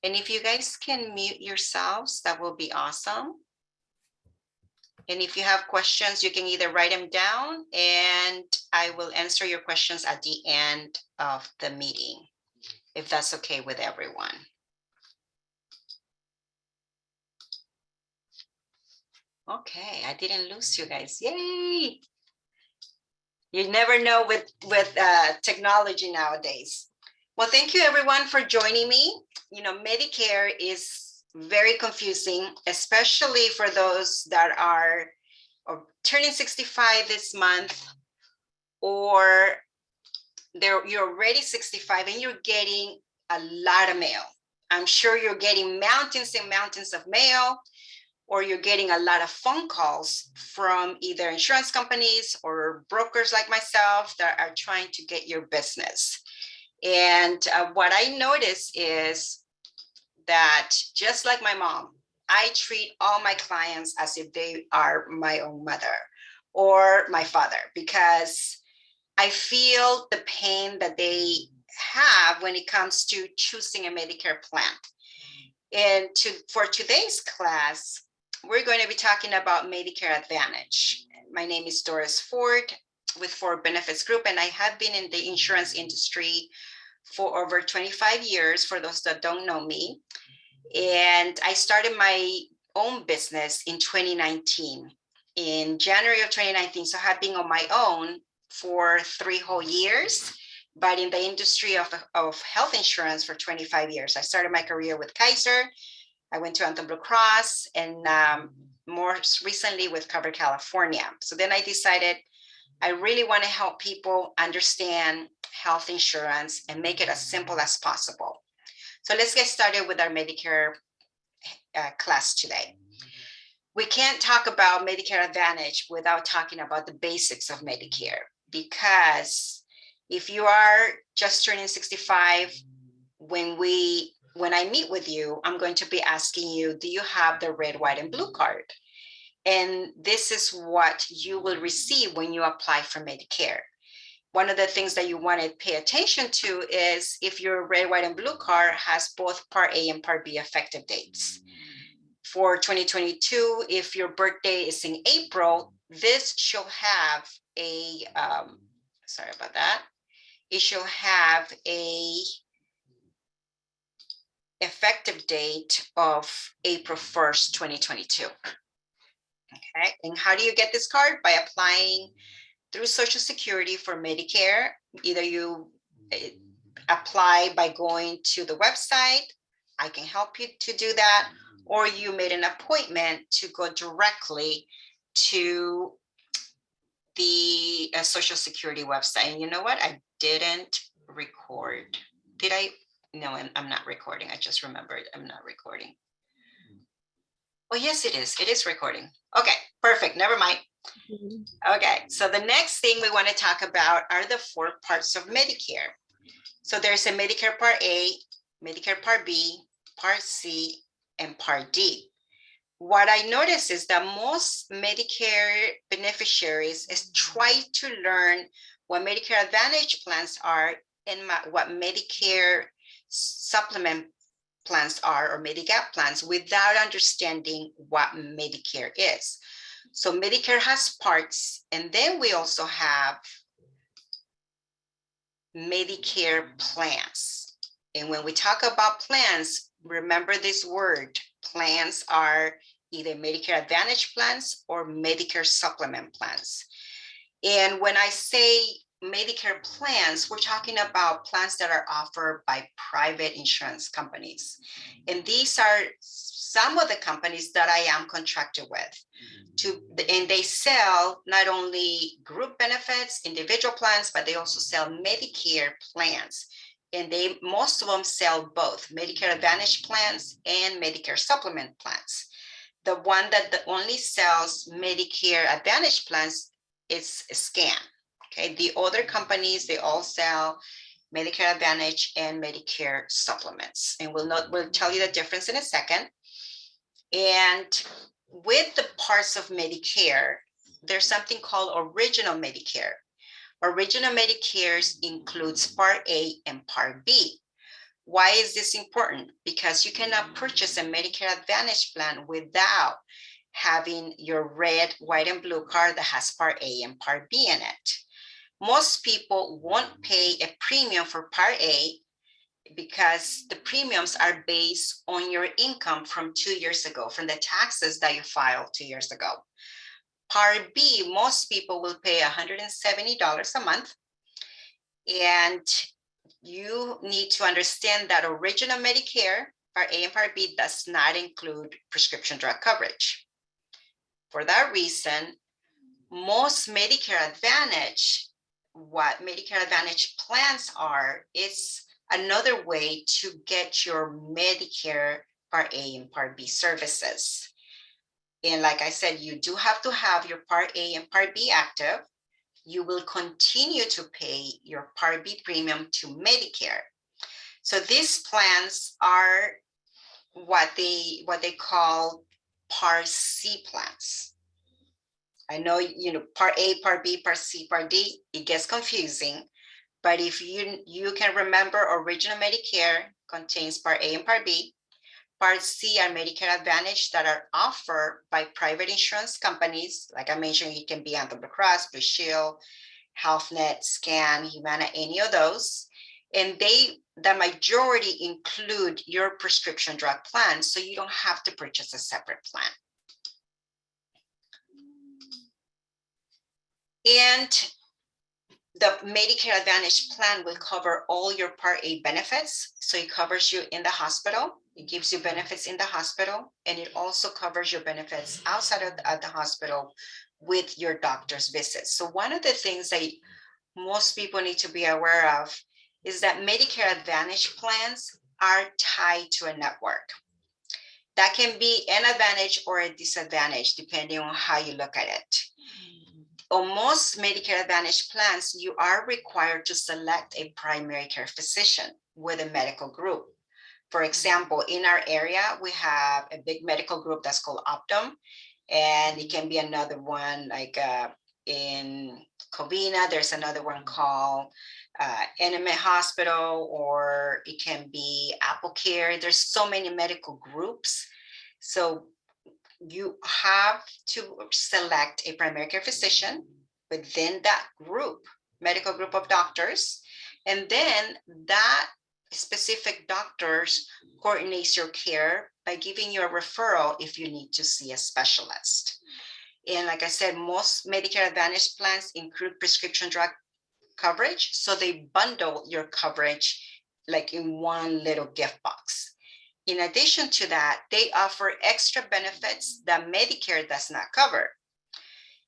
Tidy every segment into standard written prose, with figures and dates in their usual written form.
And if you guys can mute yourselves, that will be awesome. And if you have questions, you can either write them down and I will answer your questions at the end of the meeting, if that's okay with everyone. Okay, I didn't lose you guys. Yay! You never know with technology nowadays. Well, thank you everyone for joining me. You know, Medicare is very confusing, especially for those that are turning 65 this month, or you're already 65 and you're getting a lot of mail. I'm sure you're getting mountains and mountains of mail, or you're getting a lot of phone calls from either insurance companies or brokers like myself that are trying to get your business. And what I notice is that just like my mom, I treat all my clients as if they are my own mother or my father, because I feel the pain that they have when it comes to choosing a Medicare plan. And for today's class, we're going to be talking about Medicare Advantage. My name is Doris Ford with Ford Benefits Group, and I have been in the insurance industry for over 25 years, for those that don't know me. And I started my own business in 2019, in January of 2019. So I have been on my own for 3 whole years, but in the industry of health insurance for 25 years. I started my career with Kaiser. I went to Anthem Blue Cross, and more recently with Cover California. So then I decided I really want to help people understand health insurance and make it as simple as possible. So let's get started with our Medicare class today. We can't talk about Medicare Advantage without talking about the basics of Medicare, because if you are just turning 65, when I meet with you, I'm going to be asking you, do you have the red, white, and blue card? And this is what you will receive when you apply for Medicare. One of the things that you want to pay attention to is if your red, white, and blue card has both Part A and Part B effective dates. For 2022, if your birthday is in April, this shall have a, sorry about that, it shall have a effective date of April 1st, 2022. Okay, and how do you get this card? By applying through Social Security for Medicare. Either you apply by going to the website, I can help you to do that, or you made an appointment to go directly to the Social Security website. And you know what? I didn't record. Did I? No, I'm not recording. I just remembered I'm not recording. Oh, yes, it is. It is recording. Okay, perfect. Never mind. Okay, so the next thing we want to talk about are the 4 parts of Medicare. So there's a Medicare Part A, Medicare Part B, Part C, and Part D. What I notice is that most Medicare beneficiaries try to learn what Medicare Advantage plans are and what Medicare supplement plans are, or Medigap plans, without understanding what Medicare is. So Medicare has parts, and then we also have Medicare plans. And when we talk about plans, remember this word, plans are either Medicare Advantage plans or Medicare supplement plans. And when I say Medicare plans, we're talking about plans that are offered by private insurance companies. And these are some of the companies that I am contracted with. And they sell not only group benefits, individual plans, but they also sell Medicare plans. And most of them sell both Medicare Advantage plans and Medicare supplement plans. The one that only sells Medicare Advantage plans is Scan. Okay, the other companies, they all sell Medicare Advantage and Medicare supplements. And we'll tell you the difference in a second. And with the parts of Medicare, there's something called Original Medicare. Original Medicare includes Part A and Part B. Why is this important? Because you cannot purchase a Medicare Advantage plan without having your red, white, and blue card that has Part A and Part B in it. Most people won't pay a premium for Part A because the premiums are based on your income from 2 years ago, from the taxes that you filed 2 years ago. Part B, most people will pay $170 a month. And you need to understand that original Medicare, Part A and Part B, does not include prescription drug coverage. For that reason, most Medicare Advantage, what Medicare Advantage plans are, is another way to get your Medicare Part A and Part B services. And like I said, you do have to have your Part A and Part B active. You will continue to pay your Part B premium to Medicare. So these plans are what they call Part C plans. I know, Part A, Part B, Part C, Part D, it gets confusing. But if you can remember, original Medicare contains Part A and Part B. Part C are Medicare Advantage that are offered by private insurance companies. Like I mentioned, it can be Anthem Blue Cross, Blue Shield, HealthNet, Scan, Humana, any of those. And the majority include your prescription drug plan, so you don't have to purchase a separate plan. And the Medicare Advantage plan will cover all your Part A benefits. So it covers you in the hospital. It gives you benefits in the hospital, and it also covers your benefits outside of the hospital with your doctor's visits. So one of the things that most people need to be aware of is that Medicare Advantage plans are tied to a network. That can be an advantage or a disadvantage, depending on how you look at it. On most Medicare Advantage plans, you are required to select a primary care physician with a medical group. For example, in our area, we have a big medical group that's called Optum, and it can be another one like in Covina, there's another one called NMA Hospital, or it can be Apple Care. There's so many medical groups. So you have to select a primary care physician within that group, medical group of doctors, and then that specific doctors coordinates your care by giving you a referral if you need to see a specialist. And like I said, most Medicare Advantage plans include prescription drug coverage, so they bundle your coverage like in one little gift box. In addition to that, they offer extra benefits that Medicare does not cover.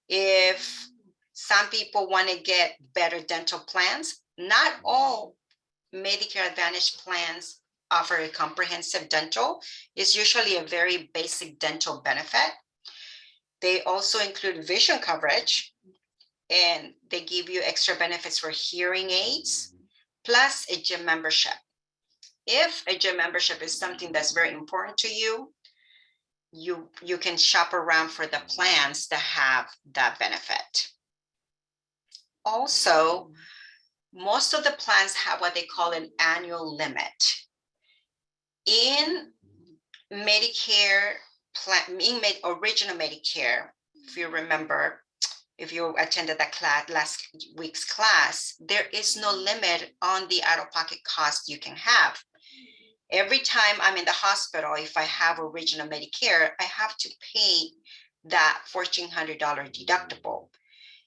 If some people want to get better dental plans, not all Medicare Advantage plans offer a comprehensive dental. It's usually a very basic dental benefit. They also include vision coverage, and they give you extra benefits for hearing aids, plus a gym membership. If a gym membership is something that's very important to you, you can shop around for the plans that have that benefit. Also, most of the plans have what they call an annual limit. In Medicare plan, in original Medicare, if you remember, if you attended that class, last week's class, there is no limit on the out-of-pocket cost you can have. Every time I'm in the hospital, if I have original Medicare, I have to pay that $1,400 deductible,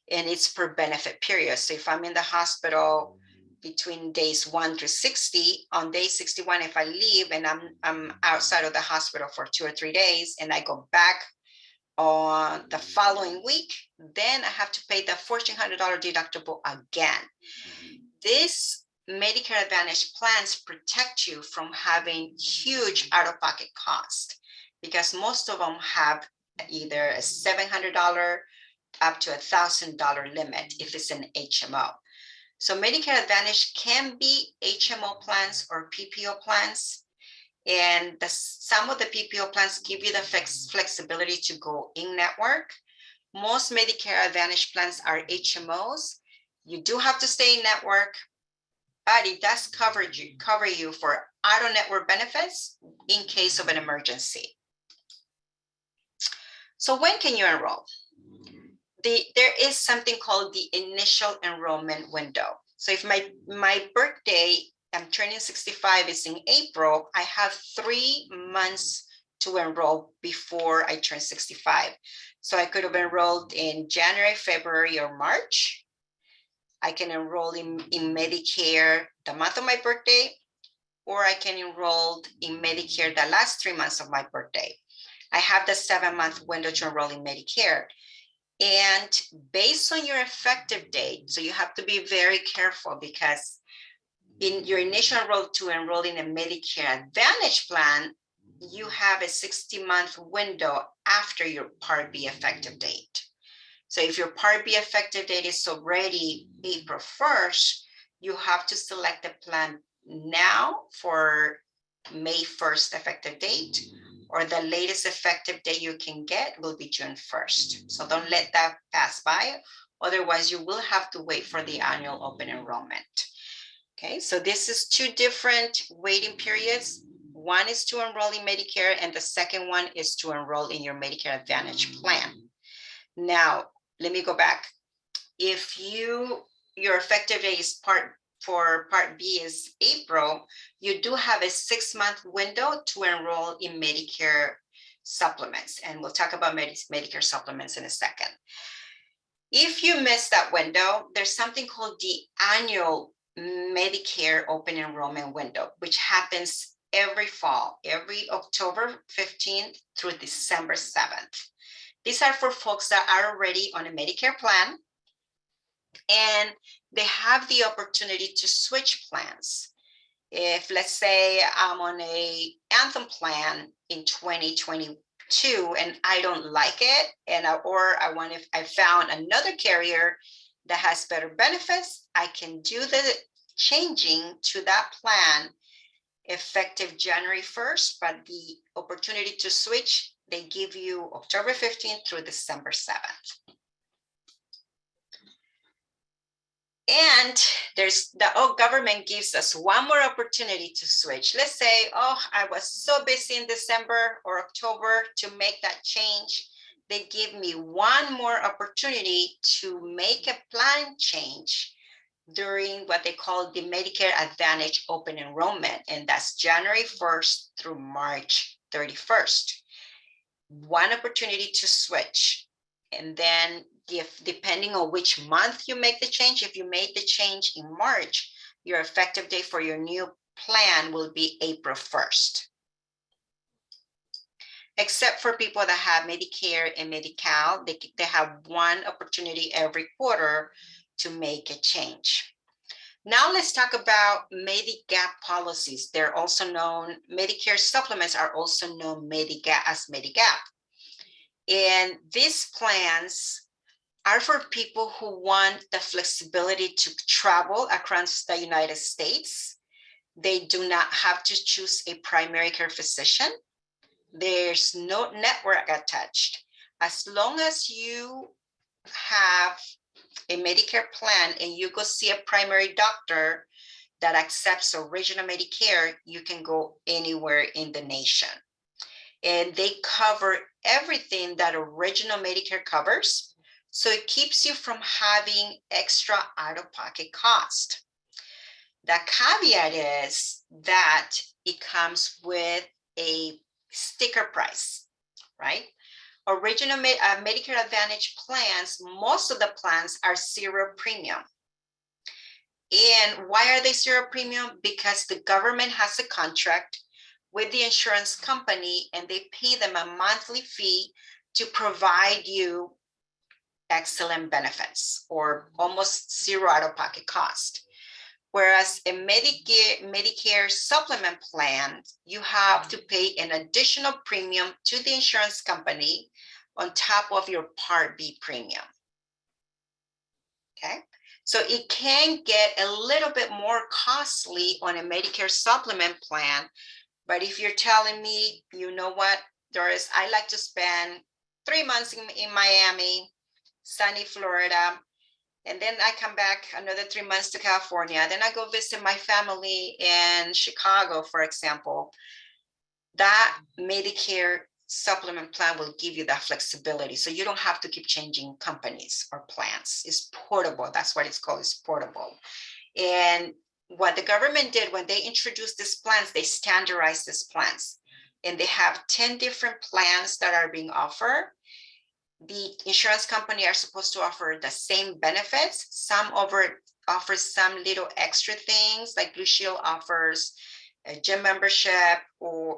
and it's per benefit period. So if I'm in the hospital between days 1 through 60, on day 61, if I leave and I'm outside of the hospital for 2 or 3 days, and I go back on the following week, then I have to pay the $1,400 deductible again. This Medicare Advantage plans protect you from having huge out-of-pocket cost, because most of them have either a $700 up to $1,000 limit if it's an HMO. So Medicare Advantage can be HMO plans or PPO plans. And some of the PPO plans give you the flexibility to go in network. Most Medicare Advantage plans are HMOs. You do have to stay in network, but it does cover you for out-of-network benefits in case of an emergency. So when can you enroll? There is something called the initial enrollment window. So if my birthday, I'm turning 65, is in April, I have 3 months to enroll before I turn 65. So I could have enrolled in January, February, or March. I can enroll in Medicare the month of my birthday, or I can enroll in Medicare the last 3 months of my birthday. I have the 7-month window to enroll in Medicare. And based on your effective date, so you have to be very careful, because in your initial enroll in a Medicare Advantage plan, you have a 60-month window after your Part B effective date. So if your Part B effective date is already April 1st, you have to select the plan now for May 1st effective date, or the latest effective date you can get will be June 1st. So don't let that pass by. Otherwise, you will have to wait for the annual open enrollment. Okay, so this is 2 different waiting periods. One is to enroll in Medicare, and the second one is to enroll in your Medicare Advantage plan. Now, let me go back. If your effective date is for Part B is April, you do have a 6-month window to enroll in Medicare supplements. And we'll talk about Medicare supplements in a second. If you miss that window, there's something called the annual Medicare open enrollment window, which happens every fall, every October 15th through December 7th. These are for folks that are already on a Medicare plan, and they have the opportunity to switch plans. If, let's say, I'm on a Anthem plan in 2022 and I don't like it, and I found another carrier that has better benefits, I can do the changing to that plan effective January 1st, but the opportunity to switch, they give you October 15th through December 7th. And the government gives us one more opportunity to switch. Let's say, I was so busy in December or October to make that change. They give me one more opportunity to make a plan change during what they call the Medicare Advantage open enrollment. And that's January 1st through March 31st. One opportunity to switch. And then depending on which month you make the change, if you made the change in March, your effective date for your new plan will be April 1st. Except for people that have Medicare and Medi-Cal, they have one opportunity every quarter to make a change. Now let's talk about Medigap policies. They're also known, Medicare supplements are also known as Medigap. And these plans are for people who want the flexibility to travel across the United States. They do not have to choose a primary care physician. There's no network attached. As long as you have a Medicare plan and you go see a primary doctor that accepts original Medicare, you can go anywhere in the nation. And they cover everything that original Medicare covers. So it keeps you from having extra out-of-pocket cost. The caveat is that it comes with a sticker price, right? Original Medicare Advantage plans, most of the plans are 0 premium. And why are they 0 premium? Because the government has a contract with the insurance company and they pay them a monthly fee to provide you excellent benefits or almost 0 out-of-pocket cost. Whereas a Medicare supplement plan, you have to pay an additional premium to the insurance company on top of your Part B premium. Okay, so it can get a little bit more costly on a Medicare supplement plan. But if you're telling me, you know what, Doris, I like to spend 3 months in Miami, sunny Florida, And then I come back another 3 months to California. Then I go visit my family in Chicago, for example. That Medicare supplement plan will give you that flexibility. So you don't have to keep changing companies or plans. It's portable. That's what it's called. It's portable. And what the government did when they introduced these plans, they standardized these plans. And they have 10 different plans that are being offered. The insurance company are supposed to offer the same benefits. Some offer some little extra things, like Blue Shield offers a gym membership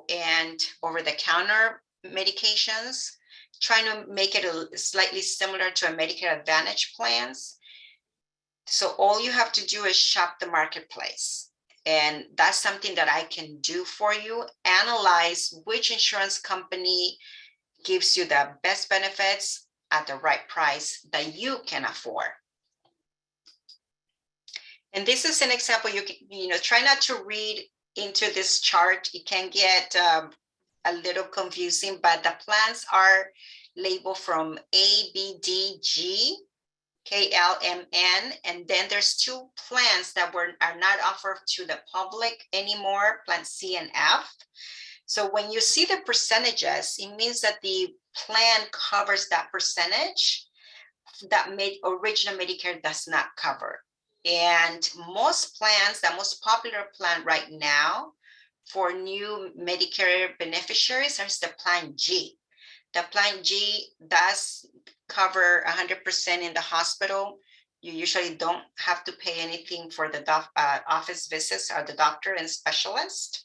and over-the-counter medications, trying to make it slightly similar to a Medicare Advantage plans. So all you have to do is shop the marketplace. And that's something that I can do for you. Analyze which insurance company gives you the best benefits at the right price that you can afford. And this is an example. You know, try not to read into this chart. It can get a little confusing, but the plans are labeled from A, B, D, G, K, L, M, N, and then there's 2 plans that are not offered to the public anymore, Plan C and F. So when you see the percentages, it means that the plan covers that percentage that original Medicare does not cover. And most plans, the most popular plan right now for new Medicare beneficiaries is the Plan G. The Plan G does cover 100% in the hospital. You usually don't have to pay anything for the office visits or the doctor and specialist.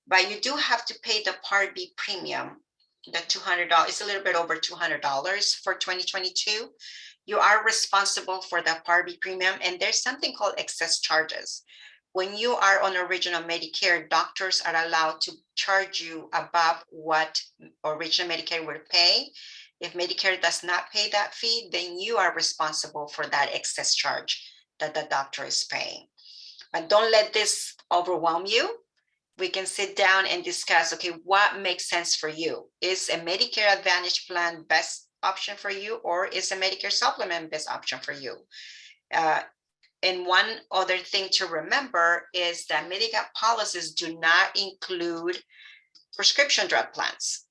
But you do have to pay the Part B premium, the $200. It's a little bit over $200 for 2022. You are responsible for the Part B premium, and there's something called excess charges. When you are on original Medicare, doctors are allowed to charge you above what original Medicare would pay. If Medicare does not pay that fee, then you are responsible for that excess charge that the doctor is paying. But don't let this overwhelm you. We can sit down and discuss, okay, what makes sense for you? Is a Medicare Advantage plan best option for you, or is a Medicare supplement best option for you? And one other thing to remember is that Medigap policies do not include prescription drug plans.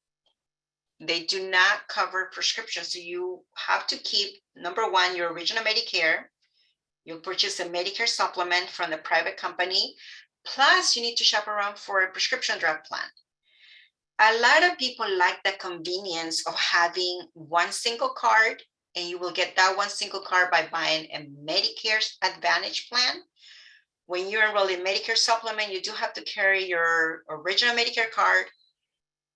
They do not cover prescriptions. So you have to keep, number one, your original Medicare. You'll purchase a Medicare supplement from the private company. Plus, you need to shop around for a prescription drug plan. A lot of people like the convenience of having one single card, and you will get that one single card by buying a Medicare Advantage plan. When you enroll in Medicare supplement, you do have to carry your original Medicare card,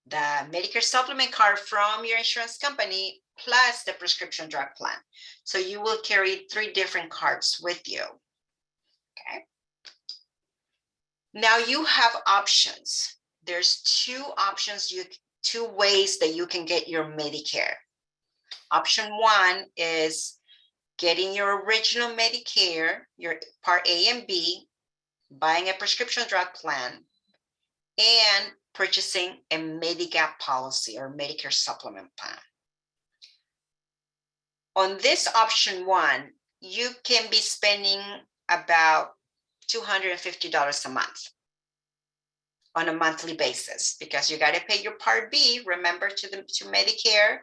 the Medicare supplement card from your insurance company, plus the prescription drug plan. So you will carry 3 different cards with you. Okay. Now you have options. There's 2 options, 2 ways that you can get your Medicare. Option 1 is getting your original Medicare, your Part A and B, buying a prescription drug plan, and purchasing a Medigap policy or Medicare supplement plan. On this option 1, you can be spending about $250 a month on a monthly basis, because you got to pay your Part B, remember, to Medicare,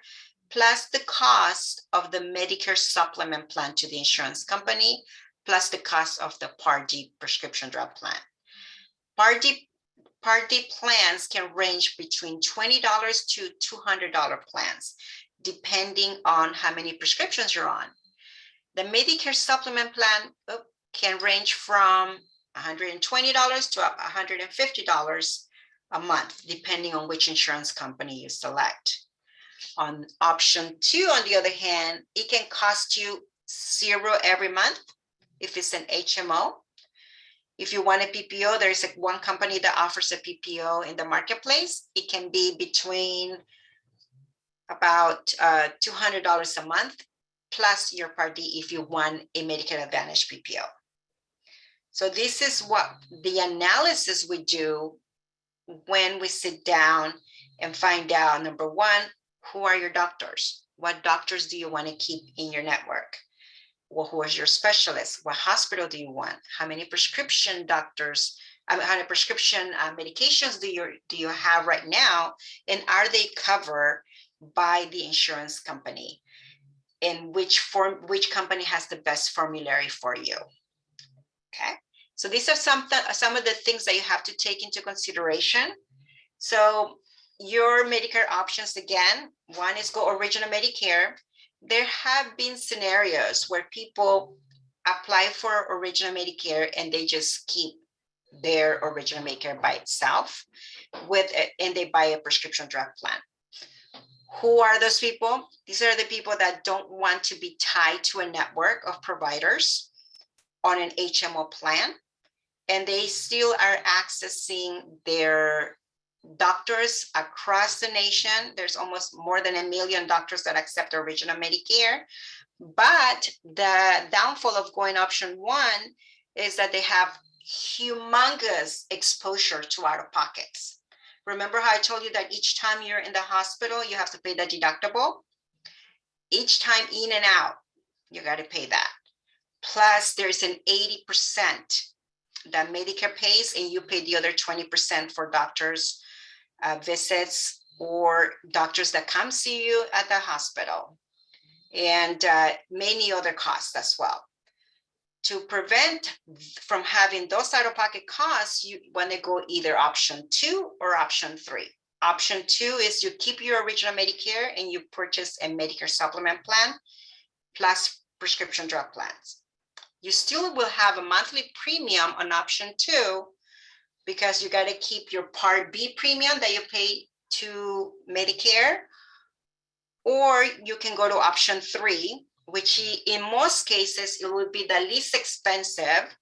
plus the cost of the Medicare supplement plan to the insurance company, plus the cost of the Part D prescription drug plan. Part D plans can range between $20 to $200 plans, depending on how many prescriptions you're on. The Medicare supplement plan can range from $120 to $150 a month, depending on which insurance company you select. On option 2, on the other hand, it can cost you $0 every month if it's an HMO. If you want a PPO, there's one company that offers a PPO in the marketplace. It can be between about $200 a month, plus your Part D if you want a Medicare Advantage PPO. So this is what the analysis we do when we sit down and find out, number 1, who are your doctors? What doctors do you want to keep in your network? Well, who is your specialist? What hospital do you want? How many prescription doctors, how many prescription medications do you have right now? And are they covered by the insurance company? And which company has the best formulary for you? Okay, so these are some of the things that you have to take into consideration. So your Medicare options, again, one is go original Medicare. There have been scenarios where people apply for original Medicare and they just keep their original Medicare by itself and they buy a prescription drug plan. Who are those people? These are the people that don't want to be tied to a network of providers on an HMO plan, and they still are accessing their doctors across the nation. There's almost more than 1 million doctors that accept original Medicare. But the downfall of going option one is that they have humongous exposure to out-of-pockets. Remember how I told you that each time you're in the hospital, you have to pay the deductible? Each time in and out, you got to pay that. Plus, there's an 80% that Medicare pays, and you pay the other 20% for doctors' visits or doctors that come see you at the hospital, and many other costs as well. To prevent from having those out-of-pocket costs, you want to go either option 2 or option 3. Option 2 is you keep your original Medicare and you purchase a Medicare supplement plan plus prescription drug plans. You still will have a monthly premium on option 2 because you got to keep your Part B premium that you pay to Medicare, or you can go to option 3, which in most cases, it will be the least expensive,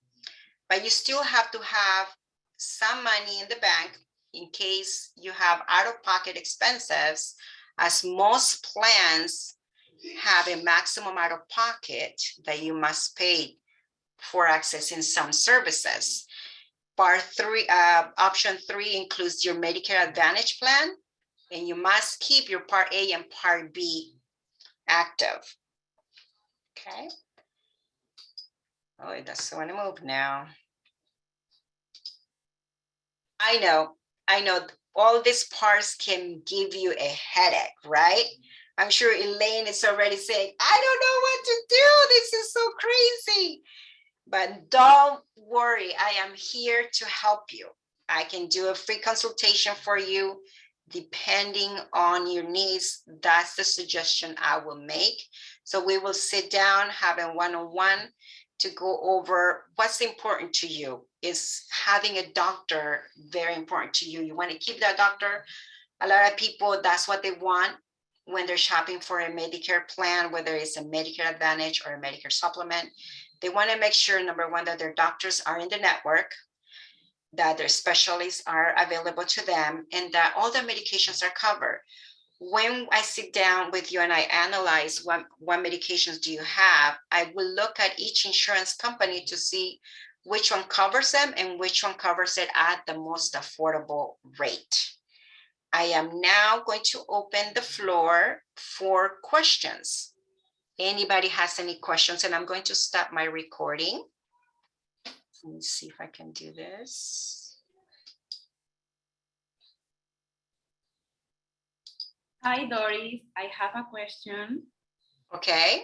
but you still have to have some money in the bank in case you have out-of-pocket expenses, as most plans have a maximum out-of-pocket that you must pay for accessing some services. Option 3 includes your Medicare Advantage plan, and you must keep your Part A and Part B active. Okay. Oh, it doesn't want to move now. I know all these parts can give you a headache, right? I'm sure Elaine is already saying, I don't know what to do. This is so crazy. But don't worry, I am here to help you. I can do a free consultation for you depending on your needs. That's the suggestion I will make. So we will sit down, have a one-on-one to go over what's important to you. Is having a doctor very important to you? You want to keep that doctor? A lot of people, that's what they want when they're shopping for a Medicare plan, whether it's a Medicare Advantage or a Medicare supplement. They want to make sure, number one, that their doctors are in the network, that their specialists are available to them, and that all the medications are covered. When I sit down with you and I analyze what medications do you have, I will look at each insurance company to see which one covers them and which one covers it at the most affordable rate. I am now going to open the floor for questions. Anybody has any questions? And I'm going to stop my recording. Let me see if I can do this. Hi, Doris. I have a question. Okay.